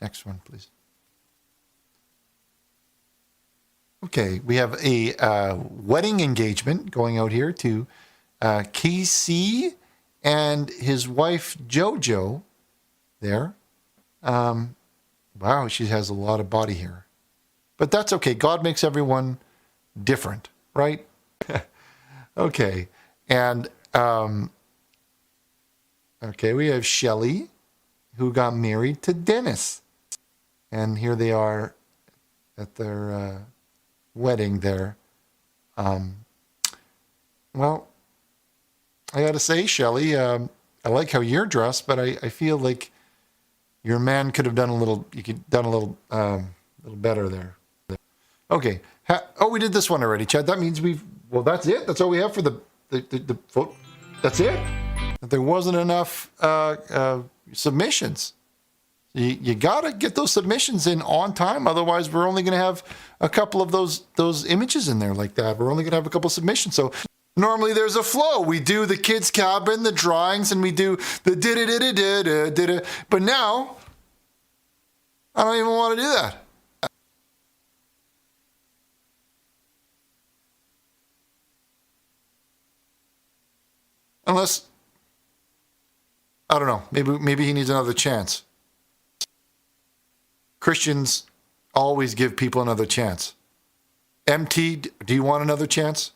Next one, please. Okay, we have a wedding engagement going out here to KC and his wife JoJo there. Wow, she has a lot of body hair. But that's okay. God makes everyone different, right? Okay. And, okay, we have Shelley, who got married to Dennis. And here they are at their wedding there. Well, I got to say, Shelley, I like how you're dressed, but I feel like your man could have done a little better there. Okay. We did this one already, Chad. That means that's it. That's all we have for the vote. That's it. There wasn't enough submissions. You got to get those submissions in on time. Otherwise, we're only going to have a couple of those images in there like that. We're only going to have a couple of submissions. So normally there's a flow. We do the kids' cabin, the drawings, and we do the da-da-da-da-da-da-da. But now, I don't even want to do that. Unless, I don't know, maybe he needs another chance. Christians always give people another chance. MT, do you want another chance?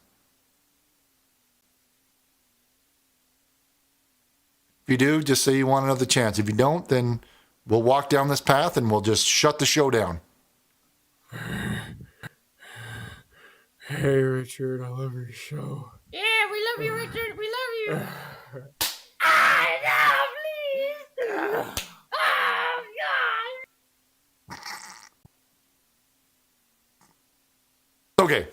If you do, just say you want another chance. If you don't, then we'll walk down this path and we'll just shut the show down. Hey, Richard, I love your show. Yeah, we love you, Richard. We love you. I love please. Oh, God. Okay.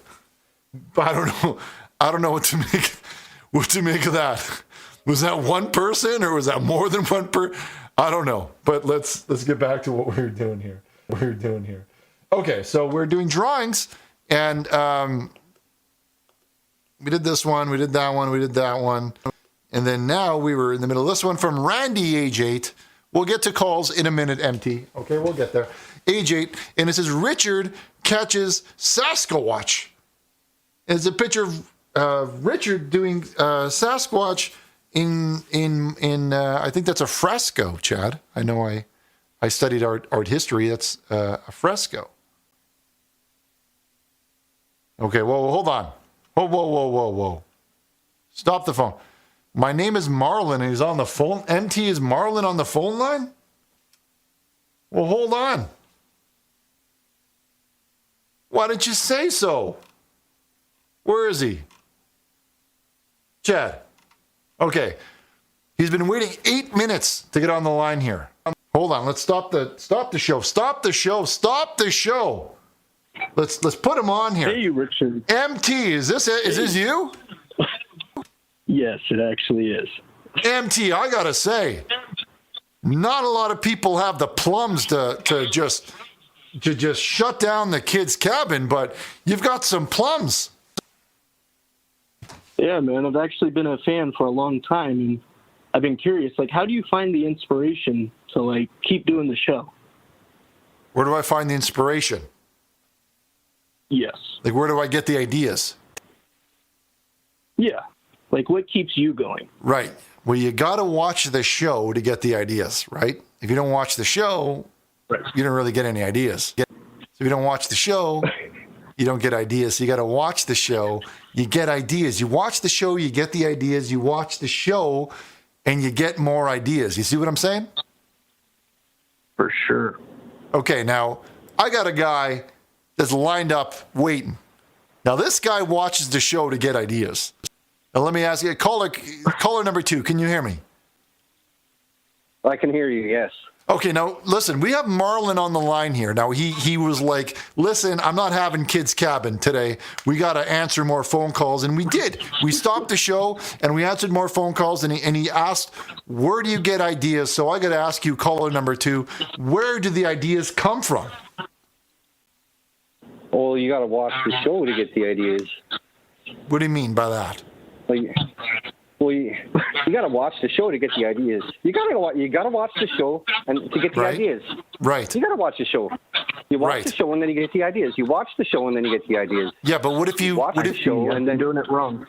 I don't know what to make of that. Was that one person or was that more than one person? I don't know. But let's get back to what we were doing here. Okay, so we're doing drawings, and we did this one, we did that one, we did that one. And then now we were in the middle of this one from Randy, age 8. We'll get to calls in a minute, MT. Okay, we'll get there. Age 8, and it says Richard catches Sasquatch. And it's a picture of Richard doing Sasquatch in I think that's a fresco, Chad. I know I studied art history. That's a fresco. Okay, whoa, hold on. Whoa. Stop the phone. My name is Marlon, and he's on the phone. MT, is Marlon on the phone line? Well, hold on. Why didn't you say so? Where is he? Chad. Okay. He's been waiting 8 minutes to get on the line here. Hold on. Let's stop the show. Stop the show. Let's put him on here. Hey, Richard. MT, is this it? Is this you? Yes, it actually is. MT, I gotta say, not a lot of people have the plums to just shut down the kids' cabin, but you've got some plums. Yeah, man, I've actually been a fan for a long time, and I've been curious, how do you find the inspiration to, keep doing the show? Where do I find the inspiration? Yes. Where do I get the ideas? Yeah. What keeps you going? Right. Well, you got to watch the show to get the ideas, right? If you don't watch the show, right, you don't really get any ideas. So if you don't watch the show, you don't get ideas. So you got to watch the show, you get ideas. You watch the show, you get the ideas. You watch the show, and you get more ideas. You see what I'm saying? For sure. Okay, now, I got a guy that's lined up waiting. Now, this guy watches the show to get ideas. Now, let me ask you, caller number 2, can you hear me? I can hear you, yes. Okay, now, listen, we have Marlon on the line here. Now, he was like, listen, I'm not having kids' cabin today. We got to answer more phone calls, and we did. We stopped the show, and we answered more phone calls, and he asked, where do you get ideas? So I got to ask you, caller number 2, where do the ideas come from? Well, you got to watch the show to get the ideas. What do you mean by that? Well, Well, you got to watch the show to get the ideas. You got to watch the show and to get the ideas. Right. You got to watch the show. You watch Right. the show and then you get the ideas. You watch the show and then you get the ideas. Yeah, but what if you Watch the show and then doing it wrong.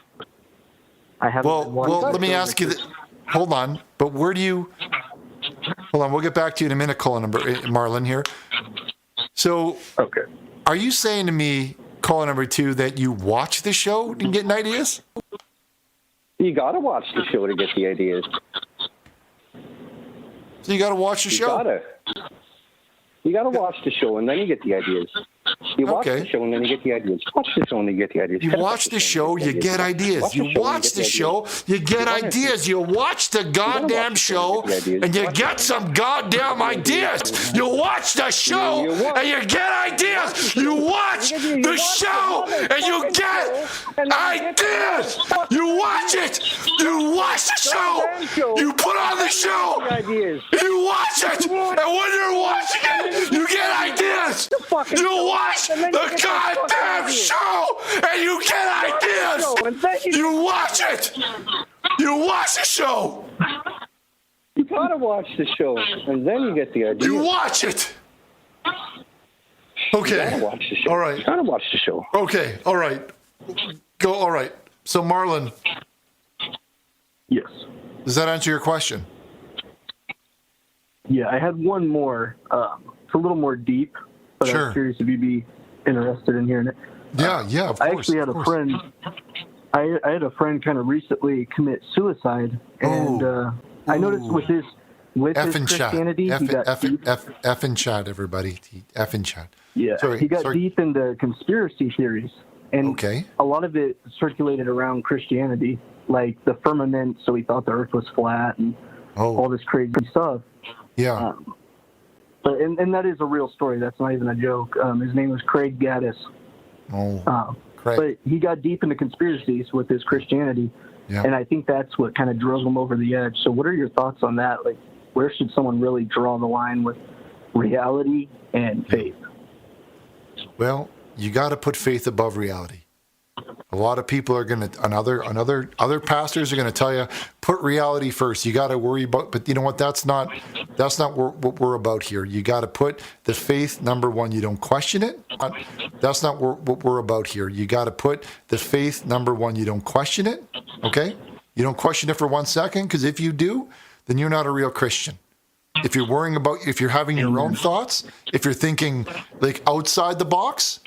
I haven't. Well, been one well, to let me do it. ask you that. Hold on, but where do you? Hold on, we'll get back to you in a minute, Marlon here. So, Okay. are you saying to me, caller number 2, that you watch the show and get ideas? you got to watch the show to get the ideas. So you got to watch the You show. got to watch the show and then you get the ideas. You watch Okay. the show and then you get the ideas. Watch the show and then you get the ideas. You watch the show, you get ideas. You watch the show, you get ideas. You watch the goddamn show, and you get some goddamn ideas. You watch the show, and you get ideas. You watch the show, and you get ideas. You watch it. You watch the show. You put on the show. You watch it, and when you're watching it, you get ideas. You watch the goddamn show, and you get ideas. You watch it. You watch the show. You got to watch the show and then you get the ideas. You watch it. You Okay. got to watch the show. All right. You got to watch the show. Okay. All right. Go. All right. So, Marlon, Yes. does that answer your question? Yeah, I had one more. It's a little more deep, but I Sure. was curious if you'd be interested in hearing it. Yeah. Of I course. actually had of a course. friend. I had a friend kind of recently commit suicide, and I noticed with his Effing chat. Christianity, he got deep. Effing chat, everybody. Effing chat. Yeah, Sorry, he got sorry. deep into conspiracy theories, and Okay. a lot of it circulated around Christianity, like the firmament. So he thought the Earth was flat, and all Oh, this crazy stuff. yeah. But and that is a real story. That's not even a joke. His name was Craig Gaddis. Oh, Craig. But he got deep into conspiracies with his Christianity, Yeah. and I think that's what kind of drove him over the edge. So what are your thoughts on that? Like, where should someone really draw the line with reality and faith? Well, you got to put faith above reality. A lot of people are going to, other pastors are going to tell you, put reality first. You got to worry about, but you know what? That's not what we're about here. You got to put the faith number one. You don't question it. That's not what we're about here. You got to put the faith number one. You don't question it. Okay? You don't question it for 1 second, because if you do, then you're not a real Christian. If you're worrying about, if you're having your own thoughts, if you're thinking like outside the box,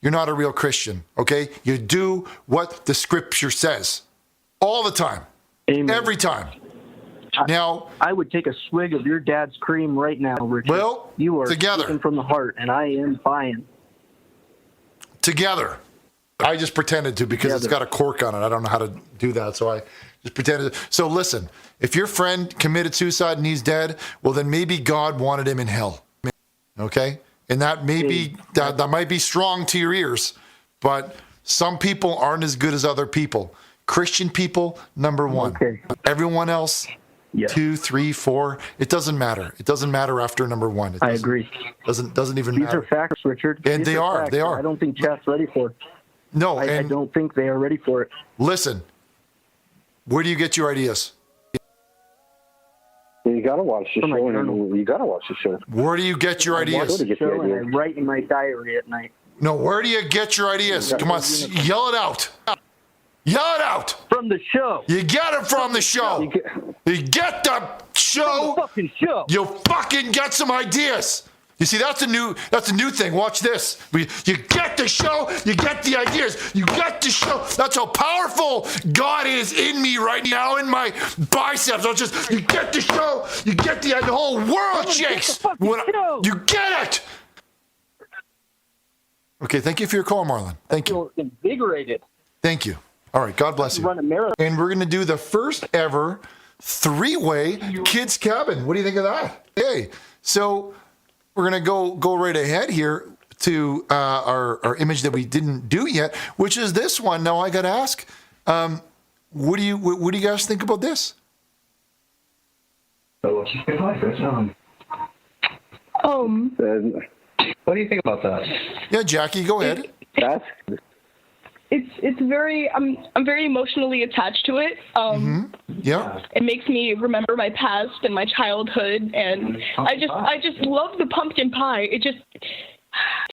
you're not a real Christian, okay? You do what the scripture says all the time, Amen. every time. Now, I would take a swig of your dad's cream right now, Richard. Well, you are together. speaking from the heart, and I am buying. together. I just pretended to because it's got a cork on it. I don't know how to do that, so I just pretended. So listen, if your friend committed suicide and he's dead, well, then maybe God wanted him in hell, okay? And that may be, that might be strong to your ears, but some people aren't as good as other people. Christian people, number one. Okay. Everyone else, Yes. 2, 3, 4. It doesn't matter. It doesn't matter after number one. It I doesn't- agree. Doesn't even These matter. are facts, Richard. And These they are. facts They that are. I don't think chat's ready for it. No, I and don't think they are ready for it. listen, where do you get your ideas? You got to watch the From my show. journal. And you got to watch the show. Where do you get your Watch ideas? it. Get the Show, and I ideas. write in my diary at night. No, where do you get your ideas? Come on, yell it out. Yell it out. From the show. You get it from the show. You get- You get the show. Fucking show. You fucking get some ideas. You see, that's a new thing. Watch this. You get the show, you get the ideas, you get the show. That's how powerful God is in me right now, in my biceps. I'll just, you get the show, you get the whole world shakes. fucking show. You get it. Okay, thank you for your call, Marlon. Thank you. Feel invigorated. Thank you. All right, God bless you. Run a marathon. And we're going to do the first ever 3-way kids cabin. What do you think of that? Okay, so we're going to go right ahead here to our image that we didn't do yet, which is this one. Now I got to ask, what do you guys think about this? What do you think about that? Yeah, Jackie, go ahead. That's it's very I'm very emotionally attached to it. Yeah. It makes me remember my past and my childhood, and I just love the pumpkin pie. It just